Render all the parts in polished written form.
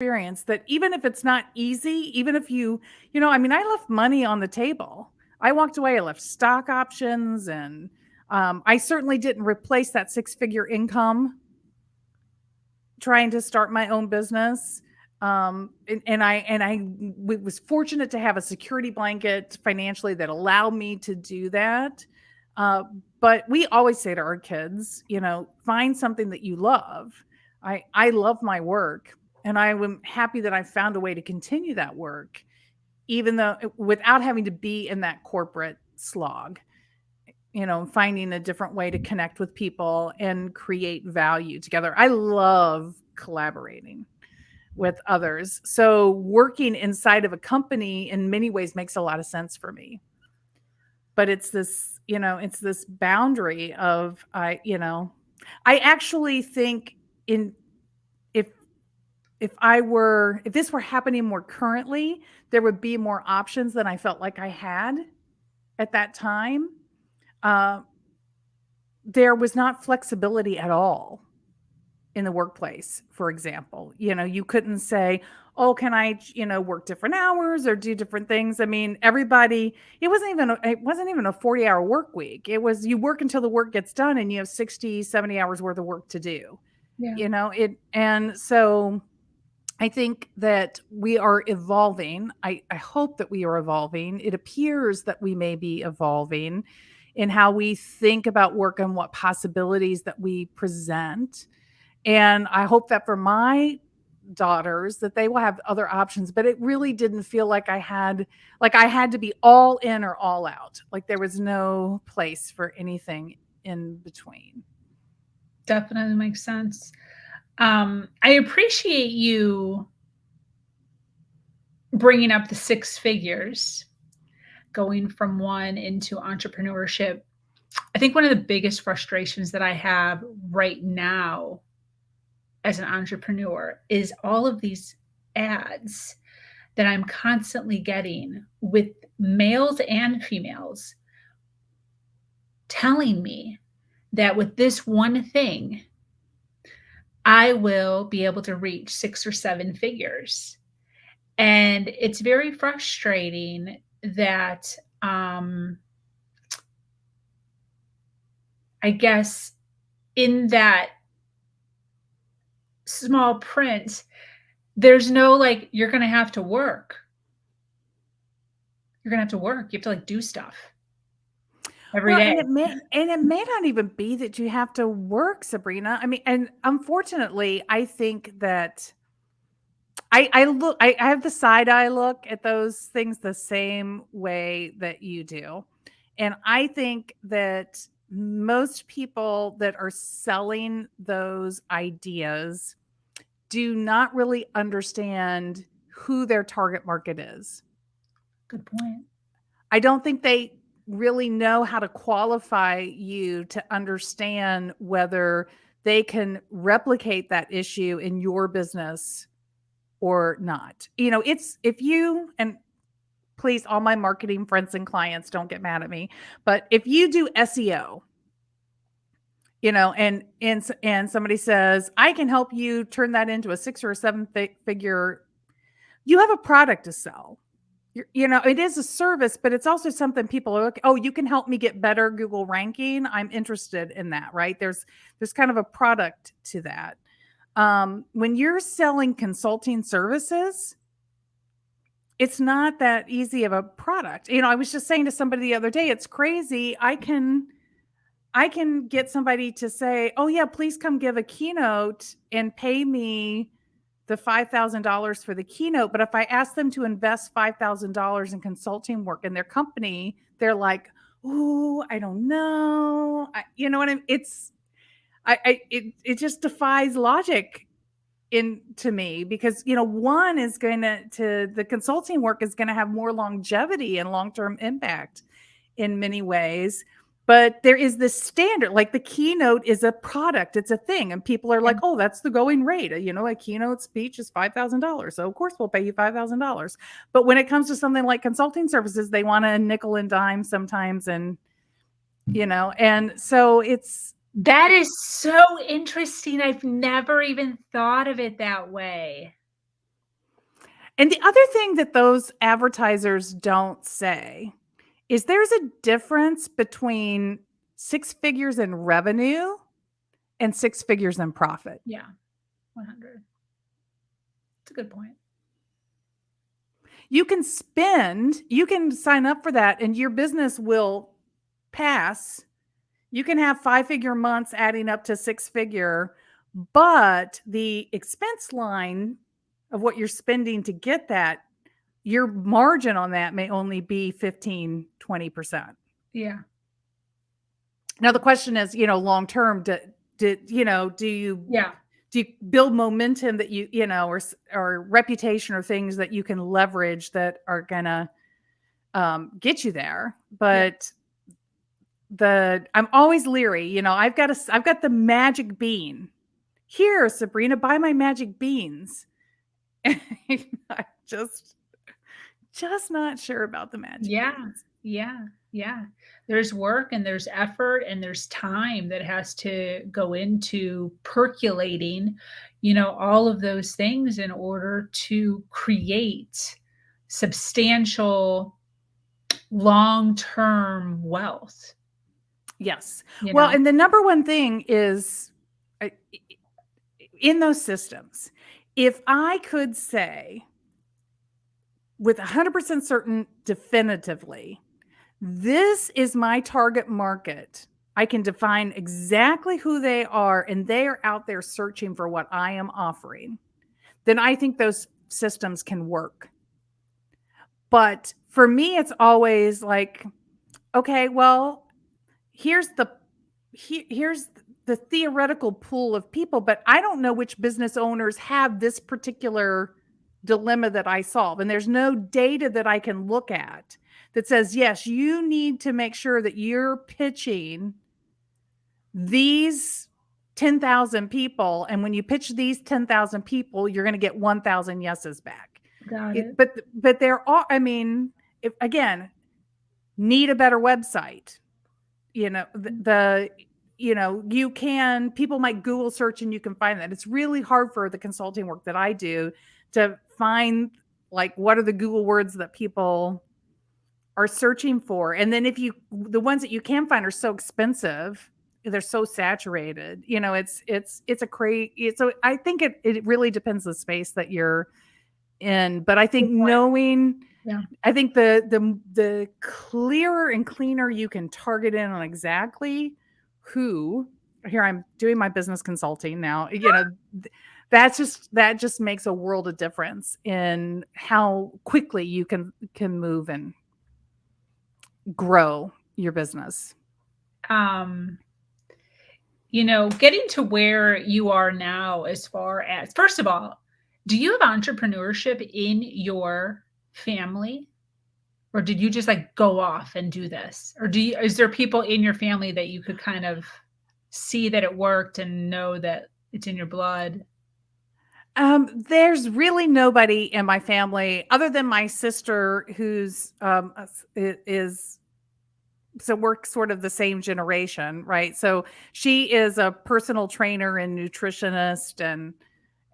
experience that even if it's not easy, even if I mean, I left money on the table. I walked away, I left stock options, and I certainly didn't replace that six-figure income trying to start my own business. Was fortunate to have a security blanket financially that allowed me to do that. Uh, but we always say to our kids, find something that you love. I love my work, and I am happy that I found a way to continue that work, even though without having to be in that corporate slog. Finding a different way to connect with people and create value together. I love collaborating with others. So working inside of a company in many ways makes a lot of sense for me. But it's this boundary of I actually think in if if this were happening more currently, there would be more options than I felt like I had at that time. Uh, there was not flexibility at all in the workplace, for example. You couldn't say, "Oh, can I, work different hours or do different things?" I mean, everybody, it wasn't even a 40-hour work week. It was you work until the work gets done and you have 60, 70 hours worth of work to do. Yeah. And so I think that we are evolving. I hope that we are evolving. It appears that we may be evolving in how we think about work and what possibilities that we present. And I hope that for my daughters that they will have other options, but it really didn't feel like I had to be all in or all out. Like there was no place for anything in between. Definitely makes sense. I appreciate you bringing up the six figures, going from one into entrepreneurship. I think one of the biggest frustrations that I have right now as an entrepreneur is all of these ads that I'm constantly getting with males and females telling me that with this one thing, I will be able to reach six or seven figures. And it's very frustrating that I guess in that small print, there's no like, you're going to have to work. You're going to have to work. You have to like do stuff every Well, day. and it may not even be that you have to work, Sabrina. I mean, and unfortunately, I think that I have the side eye look at those things the same way that you do. And I think that most people that are selling those ideas do not really understand who their target market is. Good point. I don't think they really know how to qualify you to understand whether they can replicate that issue in your business or not. It's if you and please, all my marketing friends and clients don't get mad at me, but if you do SEO, and somebody says, "I can help you turn that into a 6 or a 7 figure," you have a product to sell. It is a service, but it's also something people are like, "Oh, you can help me get better Google ranking. I'm interested in that," right? There's kind of a product to that. When you're selling consulting services, it's not that easy of a product. I was just saying to somebody the other day, it's crazy. I can get somebody to say, "Oh yeah, please come give a keynote and pay me the $5,000 for the keynote." But if I ask them to invest $5,000 in consulting work in their company, they're like, "Ooh, I don't know." You know what I mean? It just defies logic in to me because one is going to the consulting work is going to have more longevity and long-term impact in many ways, but there is this standard, like the keynote is a product, it's a thing, and people are Yeah. like, "Oh, that's the going rate, a keynote speech is $5,000, so of course we'll pay you $5,000." But when it comes to something like consulting services, they want a nickel and dime sometimes, and so it's That is so interesting. I've never even thought of it that way. And the other thing that those advertisers don't say is there's a difference between 6 figures in revenue and 6 figures in profit. Yeah, 100. It's a good point. You can sign up for that and your business will pass. You can have 5-figure months adding up to 6-figure, but the expense line of what you're spending to get that, your margin on that may only be 15, 20%. Yeah. Now the question is, long term, do you Yeah. build momentum that or reputation or things that you can leverage that are gonna get you there? But I'm always leery. I've got the magic bean. Here, Sabrina, buy my magic beans. I'm just not sure about the magic Yeah. beans. Yeah. Yeah. There's work and there's effort and there's time that has to go into percolating, all of those things in order to create substantial long-term wealth, Yes. you Well, know? and the number one thing is in those systems, if I could say with 100% certain definitively, this is my target market. I can define exactly who they are, and they are out there searching for what I am offering. Then I think those systems can work. But for me, it's always like, okay, well, here's the theoretical pool of people, but I don't know which business owners have this particular dilemma that I solve. And there's no data that I can look at that says, yes, you need to make sure that you're pitching these 10,000 people. And when you pitch these 10,000 people, you're going to get 1,000 yeses back. Got it. But there are, again, need a better website. People might Google search and you can find that. It's really hard for the consulting work that I do to find like what are the Google words that people are searching for. And then the ones that you can find are so expensive, they're so saturated. So I think it really depends the space that you're in. But I think Yeah. I think the clearer and cleaner you can target in on exactly who. Here I'm doing my business consulting now. That just makes a world of difference in how quickly you can move and grow your business. Getting to where you are now, as far as, first of all, do you have entrepreneurship in your family? Or did you just like go off and do this? Or is there people in your family that you could kind of see that it worked and know that it's in your blood? There's really nobody in my family other than my sister who's so we're sort of the same generation, right? So she is a personal trainer and nutritionist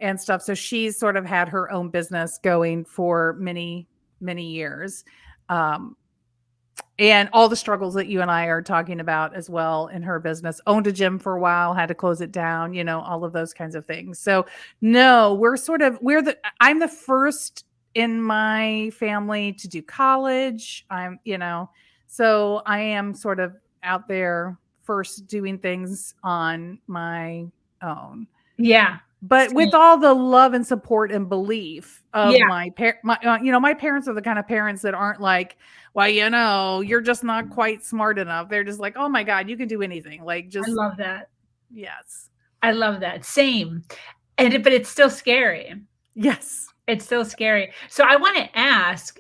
and stuff. So she's sort of had her own business going for many, many years. And all the struggles that you and I are talking about as well in her business. Owned a gym for a while, had to close it down, all of those kinds of things. So no, I'm the first in my family to do college. So I am sort of out there first doing things on my own. Yeah. But Same. with all the love and support and belief of Yeah. my parents are the kind of parents that aren't like, well, you're just not quite smart enough. They're just like, oh my God, you can do anything. Like, I just, love that. yes. I love that. Same. But it's still scary. Yes. It's still scary. So I want to ask,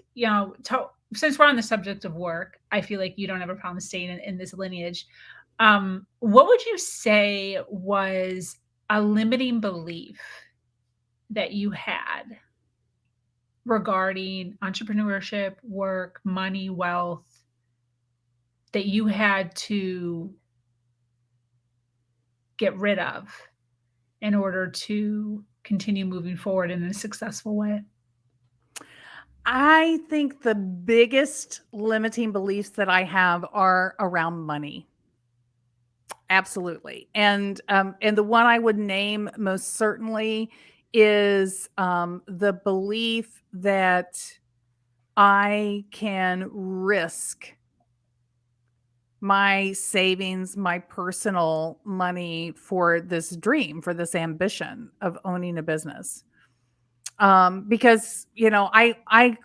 since we're on the subject of work, I feel like you don't have a problem staying in this lineage. What would you say was a limiting belief that you had regarding entrepreneurship, work, money, wealth, that you had to get rid of in order to continue moving forward in a successful way? I think the biggest limiting beliefs that I have are around money. Absolutely. And the one I would name most certainly is the belief that I can risk my savings, my personal money for this dream, for this ambition of owning a business. Because I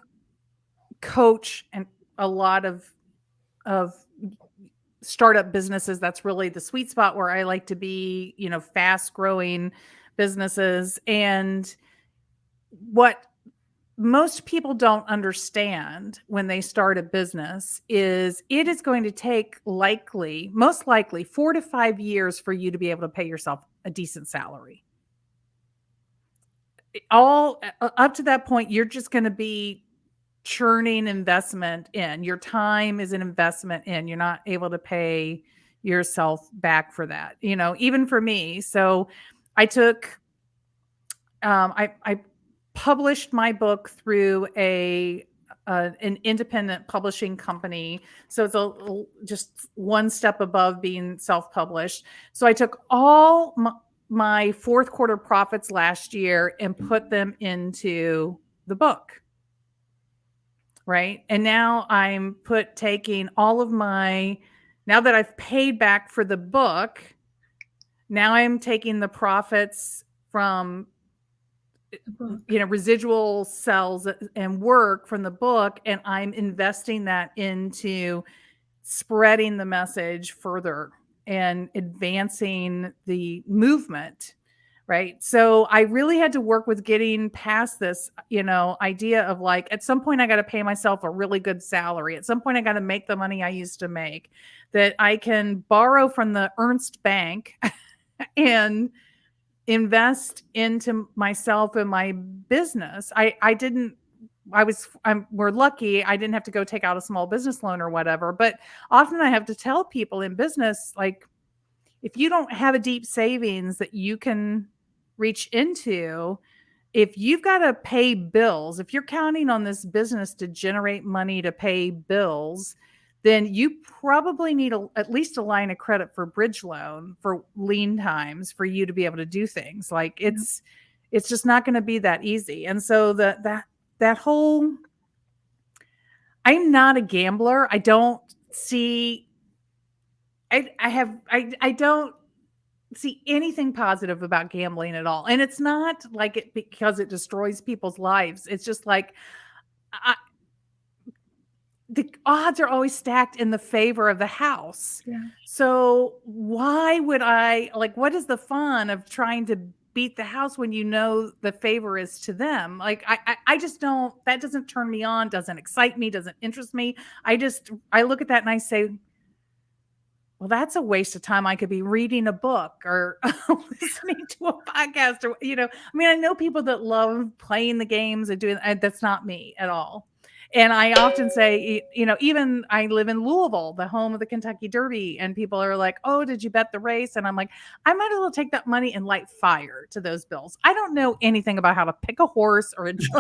coach and a lot of startup businesses. That's really the sweet spot where I like to be, fast growing businesses. And what most people don't understand when they start a business is it is going to take most likely 4 to 5 years for you to be able to pay yourself a decent salary. All up to that point, you're just going to be churning investment in. Your time is an investment in. You're not able to pay yourself back for that. Even for me. So I took I published my book through an independent publishing company. So it's just one step above being self-published. So I took all my fourth quarter profits last year and put them into the book. Right. And now I'm taking all of now that I've paid back for the book, now I'm taking the profits from residual sales and work from the book, and I'm investing that into spreading the message further and advancing the movement. Right. So I really had to work with getting past this, idea of like, at some point I got to pay myself a really good salary. At some point I got to make the money I used to make, that I can borrow from the Ernst bank and invest into myself and my business. We're lucky I didn't have to go take out a small business loan or whatever. But often I have to tell people in business, like, if you don't have a deep savings that you can reach into, if you've got to pay bills, if you're counting on this business to generate money to pay bills, then you probably need at least a line of credit for bridge loan for lean times for you to be able to do things. Like it's just not going to be that easy. And so that whole, I'm not a gambler. I don't see I don't see anything positive about gambling at all. And it's not like it because it destroys people's lives. It's just like the odds are always stacked in the favor of the house. Yeah. So why would what is the fun of trying to beat the house when the favor is to them? Like I just don't, that doesn't turn me on, doesn't excite me, doesn't interest me. I look at that and I say, well, that's a waste of time. I could be reading a book or listening to a podcast or, I know people that love playing the games and that's not me at all. And I often say, even I live in Louisville, the home of the Kentucky Derby, and people are like, oh, did you bet the race? And I'm like, I might as well take that money and light fire to those bills. I don't know anything about how to pick a horse or enjoy